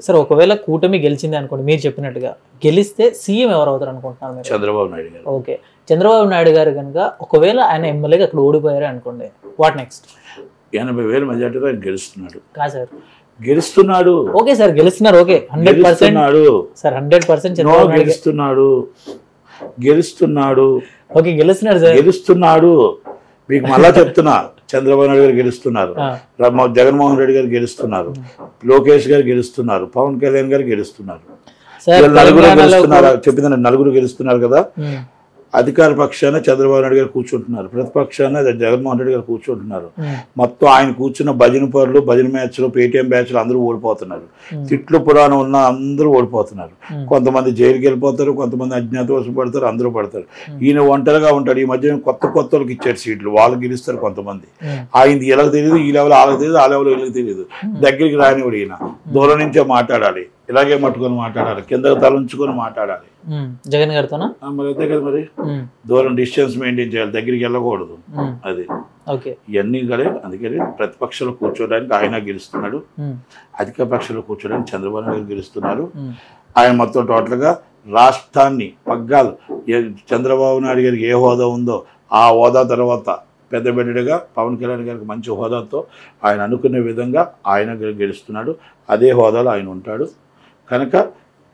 Sir ఒకవేళ కూటమి గెలిచింది అనుకోండి, మీరు చెప్పినట్టుగా గెలిస్తే సీఎం ఎవరు అవుతారు అనుకుంటున్నారు మీరు? చంద్రబాబు నాయుడు గారు. ఓకే, చంద్రబాబు నాయుడు గారు కనుక ఒకవేళ ఆయన ఎమ్మెల్యేగా అక్కడ ఓడిపోయారు అనుకోండి, వాట్ నెక్స్ట్? 80,000 మెజార్టీతో ఆయన గెలుస్తున్నాడు. కాదు సార్, గెలుస్తున్నాడు. ఓకే సార్ గెలుస్తున్నారు, ఓకే 100% సార్, 100% గెలుస్తున్నాడు. ఓకే గెలుస్తున్నాడు సార్, గెలుస్తున్నాడు. మీకు మళ్ళా చెప్తున్నా, చంద్రబాబు నాయుడు గారు గెలుస్తున్నారు, జగన్మోహన్ రెడ్డి గారు గెలుస్తున్నారు, లోకేష్ గారు గెలుస్తున్నారు, పవన్ కళ్యాణ్ గారు గెలుస్తున్నారు. నలుగురు గెలుస్తున్నారు చెప్పింది, నలుగురు గెలుస్తున్నారు కదా. అధికార పక్షాన చంద్రబాబు నాయుడు గారు కూర్చుంటున్నారు, ప్రతిపక్షాన జగన్మోహన్ రెడ్డి గారు కూర్చుంటున్నారు. మొత్తం ఆయన కూర్చున్న భజన పరులు, భజన మ్యాచ్లు, పేటీఎం బ్యాచ్లు అందరూ ఓడిపోతున్నారు. తిట్లు పురాణం ఉన్న అందరూ ఓడిపోతున్నారు. కొంతమంది జైలుకి వెళ్ళిపోతారు, కొంతమంది అజ్ఞాతవాసం పడతారు, అందరూ పడతారు. ఈయన ఒంటరిగా ఉంటాడు. ఈ మధ్య కొత్త వాళ్ళకి ఇచ్చారు సీట్లు, వాళ్ళు గెలుస్తారు కొంతమంది. ఆయనది వీళ్ళకి తెలియదు, ఈ లెవెల్ వాళ్ళకి తెలియదు, ఆ లెవెల్ వీళ్ళకి తెలియదు. దగ్గరికి రానివాడు ఈయన, దూరం నుంచే మాట్లాడాలి, ఇలాగే మట్టుకొని మాట్లాడాలి, కిందకు తలంచుకొని మాట్లాడాలి. జగన్ గారితోనా? మరి అంతే కదా, మరి దూరం డిస్టెన్స్ మెయింటైన్ చేయాలి, దగ్గరికి వెళ్ళకూడదు. అది ఇవన్నీ కూడా అందుకని ప్రతిపక్షంలో కూర్చోడానికి ఆయన గెలుస్తున్నాడు, అధికార పక్షంలో కూర్చోడానికి చంద్రబాబు నాయుడు గెలుస్తున్నారు. ఆయన మొత్తం టోటల్గా రాష్ట్రాన్ని పగ్గాలు, చంద్రబాబు నాయుడు గారికి ఏ హోదా ఉందో ఆ హోదా తర్వాత పెద్ద బిడ్డగా పవన్ కళ్యాణ్ గారికి మంచి హోదాతో ఆయన అనుకునే విధంగా ఆయన గెలుస్తున్నాడు. అదే హోదాలో ఆయన ఉంటాడు కనుక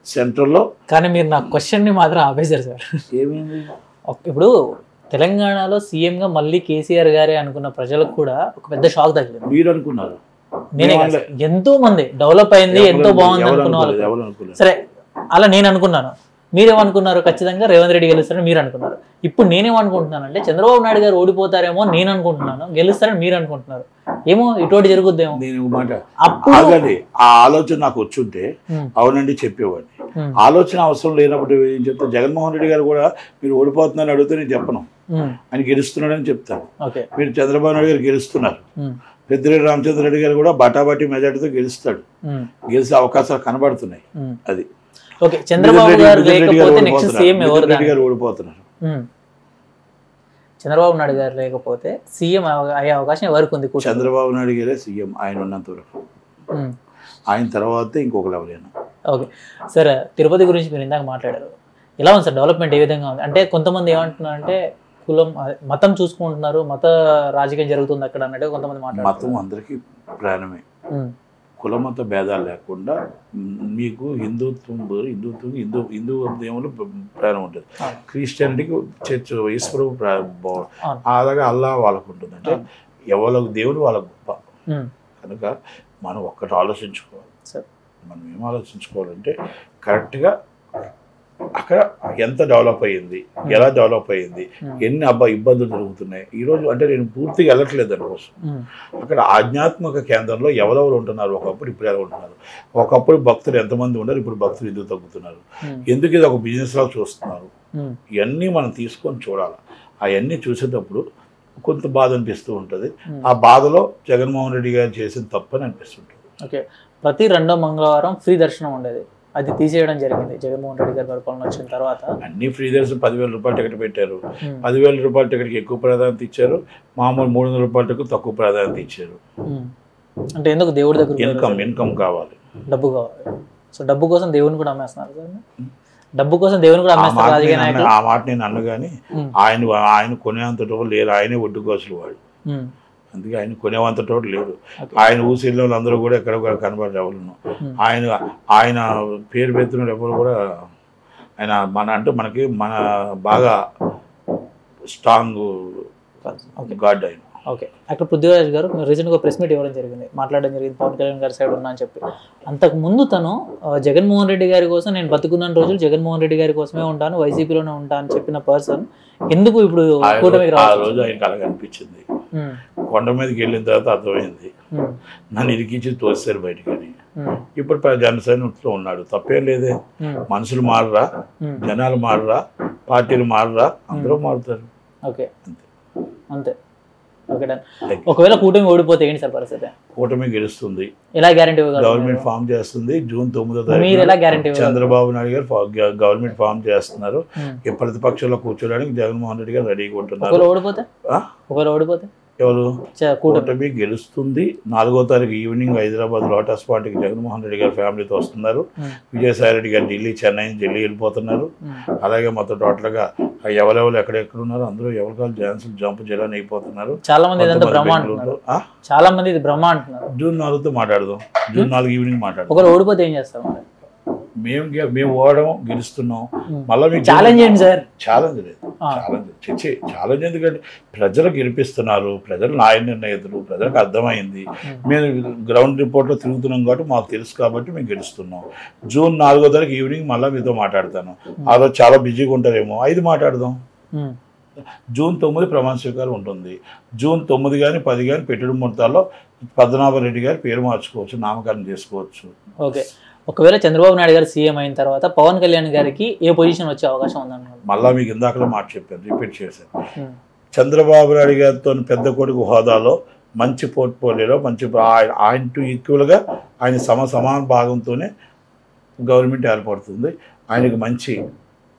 సెంట్రల్లో. కానీ మీరు నా క్వశ్చన్ని మాత్రం ఆపేశారు సార్. ఏమైంది? ఇప్పుడు తెలంగాణలో సీఎంగా మళ్ళీ కేసీఆర్ గారే అనుకున్న ప్రజలకు కూడా ఒక పెద్ద షాక్ తగిలింది. మీరు అనుకున్నారు, నేనే ఎంతో మంది డెవలప్ అయింది, ఎంతో బాగుంది అనుకున్న వాళ్ళు. సరే, అలా నేను అనుకున్నాను, మీరేమనుకున్నారు? ఖచ్చితంగా రేవంత్ రెడ్డి గెలుస్తారని మీరు అనుకున్నారు. ఇప్పుడు నేనేమనుకుంటున్నాను అంటే చంద్రబాబు నాయుడు గారు ఓడిపోతారేమో నేను అనుకుంటున్నాను, గెలుస్తారని మీరు అనుకుంటున్నారు. ఏమో ఇటువంటి జరుగుద్దేమో. నేను మాట ఆ ఆలోచన నాకు వచ్చుంటే అవునండి చెప్పేవాడిని. ఆలోచన అవసరం లేనప్పుడు ఏం చెప్తా. జగన్మోహన్ రెడ్డి గారు కూడా మీరు ఓడిపోతున్నారని అడిగితే నేను చెప్పను, ఆయన గెలుస్తున్నాడని చెప్తాను. మీరు చంద్రబాబు నాయుడు గారు గెలుస్తున్నారు, పెద్దిరెడ్డి రామచంద్ర రెడ్డి గారు కూడా బటాబట్టి మెజార్టీతో గెలుస్తాడు, గెలిచే అవకాశాలు కనబడుతున్నాయి. అది ఓకే. చంద్రబాబు గారు లేకపోతే నెక్స్ట్ సీఎం ఎవరు? రెడ్డి గారు ఓడిపోతున్నారు. చంద్రబాబు నాయుడు గారు లేకపోతే సీఎం అయ్యే అవకాశం ఎవరికి ఉంది? చంద్రబాబు నాయుడు గారే సీఎం ఆయన ఉన్నంత వరకు. ఆయన తర్వాత ఇంకొక లెవెల్. ఓకే సార్, తిరుపతి గురించి మీరు ఇందాక మాట్లాడారు. ఎలా ఉంది సార్ డెవలప్మెంట్, ఏ విధంగా ఉంది? అంటే కొంతమంది ఏమంటున్నారు అంటే కులం మతం చూసుకుంటున్నారు, మత రాజకీయం జరుగుతుంది అక్కడ అన్నట్టు కొంతమంది మాట్లాడుతున్నారు. మతం అందరికీ ప్రాణమే, కులమత భేదాలు లేకుండా మీకు హిందూ దేవులు ప్రాణం ఉంటుంది, క్రిస్టియానిటీకి చర్చ్ ఈశ్వరు అలాగే అల్లా వాళ్ళకు ఉంటుంది. అంటే ఎవరికి దేవుడు వాళ్ళకు గొప్ప కనుక మనం ఒక్కటి ఆలోచించుకోవాలి. మనం ఏం ఆలోచించుకోవాలంటే కరెక్ట్గా అక్కడ ఎంత డెవలప్ అయ్యింది, ఎలా డెవలప్ అయ్యింది, ఎన్ని ఇబ్బందులు జరుగుతున్నాయి ఈరోజు. అంటే నేను పూర్తిగా వెళ్ళట్లేదు దానికోసం. అక్కడ ఆధ్యాత్మిక కేంద్రంలో ఎవరెవరు ఉంటున్నారు, ఒకప్పుడు ఇప్పుడు ఎలా ఉంటున్నారు, ఒకప్పుడు భక్తులు ఎంతమంది ఉన్నారు, ఇప్పుడు భక్తులు ఎందుకు తగ్గుతున్నారు, ఎందుకు ఇది ఒక బిజినెస్ లాగా చూస్తున్నారు, ఇవన్నీ మనం తీసుకొని చూడాలి. అవన్నీ చూసేటప్పుడు కొంత బాధ అనిపిస్తూ ఉంటుంది. ఆ బాధలో జగన్మోహన్ రెడ్డి గారు చేసిన తప్పని అనిపిస్తుంటుంది. ఓకే, ప్రతి రెండో మంగళవారం ఫ్రీ దర్శనం ఉండేది, అది తీసేయడం జరిగింది జగన్మోహన్ రెడ్డి గారి పరిపాలన వచ్చిన తర్వాత. అన్ని ఫ్రీ దర్శనం 10,000 రూపాయలు టికెట్ పెట్టారు. 10,000 రూపాయల టికెట్కి ఎక్కువ ప్రాధాన్యత ఇచ్చారు, మామూలు 300 రూపాయల టికెట్ తక్కువ ప్రాధాన్యత ఇచ్చారు. అంటే ఎందుకు? దేవుడి దగ్గర ఇన్కమ్ కావాలి, డబ్బు కావాలి. సో డబ్బు కోసం దేవుని కూడా అమ్మేస్తున్నారు సార్, డబ్బు కోసం దేవుని కూడా అమ్మేస్తారు. ఆ మాట నేను అన్న కానీ ఆయన కొనేంతటో లేరు, ఆయనే ఒడ్డు కోసలు వాడు. అందుకే ఆయన కొనేవంతటోడు లేడు. ఆయన ఊసిళ్ళ వాళ్ళందరూ కూడా ఎక్కడ కూడా కనబడరు ఎవరు. ఆయన పేరు పెత్తున్న ఎవరు కూడా ఆయన మనకి మన బాగా స్ట్రాంగ్ గాడ్ ఆయన. ఓకే, అక్కడ పృథ్వీరాజ్ గారు రీసెంట్గా ప్రెస్ మీట్ ఇవ్వడం జరిగింది, మాట్లాడడం జరిగింది పవన్ కళ్యాణ్ గారి సైడ్ ఉన్నా అని చెప్పి. అంతకు ముందు తను జగన్మోహన్ రెడ్డి గారి కోసం నేను బతుకున్న రోజులు జగన్మోహన్ రెడ్డి గారి కోసమే ఉంటాను, వైసీపీలోనే ఉంటాను అని చెప్పిన పర్సన్ ఎందుకు ఇప్పుడు కూటమికి రావాలి? ఆ రోజు ఆయనకు అలాగ అనిపించింది. కొండ మీదకి వెళ్ళిన తర్వాత అర్థమైంది, నన్ను ఇరికించి తోస్తారు బయటకని. ఇప్పుడు జనసైనికులో ఉన్నాడు, తప్పేం లేదే. మనుషులు మారరా, జనాలు మారరా, పార్టీలు మారరా, అందరూ మారుతారు. ఓకే అంతే. Okay done. ఒకవేళ కూటమి ఓడిపోతే ఏంటి సార్ పరిస్థితి? కూటమి గెలుస్తుంది. ఎలా గ్యారెంటీ? గవర్నమెంట్ ఫామ్ చేస్తుంది జూన్ 9వ తారీఖు. మీరు ఎలా గ్యారెంటీ? చంద్రబాబు నాయుడు గారు గవర్నమెంట్ ఫామ్ చేస్తున్నారు. ప్రతిపక్షంలో కూర్చోడానికి జగన్మోహన్ రెడ్డి గారు రెడీగా ఉంటున్నారు. ఒకవేళ ఓడిపోతే ఎవరు కూటమి కూటమి గెలుస్తుంది. 4వ తారీఖు ఈవినింగ్ హైదరాబాద్ లోటస్ పార్టీకి జగన్మోహన్ రెడ్డి గారి ఫ్యామిలీతో వస్తున్నారు. విజయసాయి రెడ్డి గారు చెన్నై నుంచి ఢిల్లీ వెళ్ళిపోతున్నారు. అలాగే మొత్తం టోటల్గా ఎవరెవరు ఎక్కడెక్కడ ఉన్నారు అందరూ ఎవరికాలు ఛాన్సులు జంప్ చేయడానికి అయిపోతున్నారు. చాలా మంది చాలా మంది ఇది బ్రహ్మ అంటున్నారు. జూన్ 4తో మాట్లాడదాం. జూన్ 4 ఈవినింగ్ మాట్లాడదాం. ఒకరు ఓడిపోతే ఏం చేస్తారు? మేము ఓడడం గెలుస్తున్నాం. మళ్ళీ మీకు ఛాలెంజ్ ఏంటి సార్? ఛాలెంజ్ లేదు. ఛాలెంజ్ ఎందుకంటే ప్రజలు గెలిపిస్తున్నారు. ప్రజలు న్యాయ నిర్ణయితులు. ప్రజలకు అర్థమైంది. మేము గ్రౌండ్ రిపోర్ట్లో తిరుగుతున్నాం కాబట్టి మాకు తెలుసు కాబట్టి మేము గెలుస్తున్నాం. జూన్ 4వ తారీఖు ఈవినింగ్ మళ్ళీ మీతో మాట్లాడతాను. ఆ రోజు చాలా బిజీగా ఉంటారేమో 5 మాట్లాడదాం. జూన్ 9 ప్రమాణ స్వీకారం ఉంటుంది. జూన్ 9 కానీ 10 కానీ పెట్టడం మొత్తాల్లో పద్మనాభరెడ్డి గారి పేరు మార్చుకోవచ్చు, నామకరణం చేసుకోవచ్చు. ఓకే. ఒకవేళ చంద్రబాబు నాయుడు గారు సీఎం అయిన తర్వాత పవన్ కళ్యాణ్ గారికి ఏ పొజిషన్ వచ్చే అవకాశం ఉందన్నారు? మళ్ళీ మీకు ఇందాకలో మాట చెప్పాను, రిపీట్ చేశాను. చంద్రబాబు నాయుడు గారితో పెద్ద కొడుకు హోదాలో మంచి పోర్ట్ఫోలియోలో మంచి ఆయనతో ఈక్వల్గా ఆయన సమాన భాగంతోనే గవర్నమెంట్ ఏర్పడుతుంది. ఆయనకు మంచి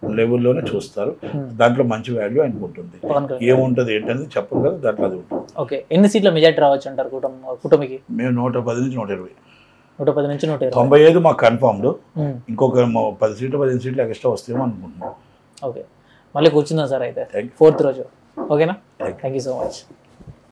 లెవెల్లోనే చూస్తారు. దాంట్లో మంచి వాల్యూ ఆయనకు ఉంటుంది. ఏముంటుంది ఏంటనేది చెప్పరు కదా, దాంట్లో అది ఉంటుంది. ఓకే. ఎన్ని సీట్ల మెజార్టీ రావచ్చు అంటారు కూటమికి? మేము 110 నుంచి 120. 110 నుంచి 120. 95 మాకు కన్ఫర్మ్డ్. ఇంకొక 10 సీట్లు 15 సీట్లు ఎక్స్ట్రా వస్తాయేమో అనుకుంటున్నాం. ఓకే. మళ్ళీ కూర్చుందాం సార్ అయితే 4th రోజు. ఓకేనా? Thank you so much.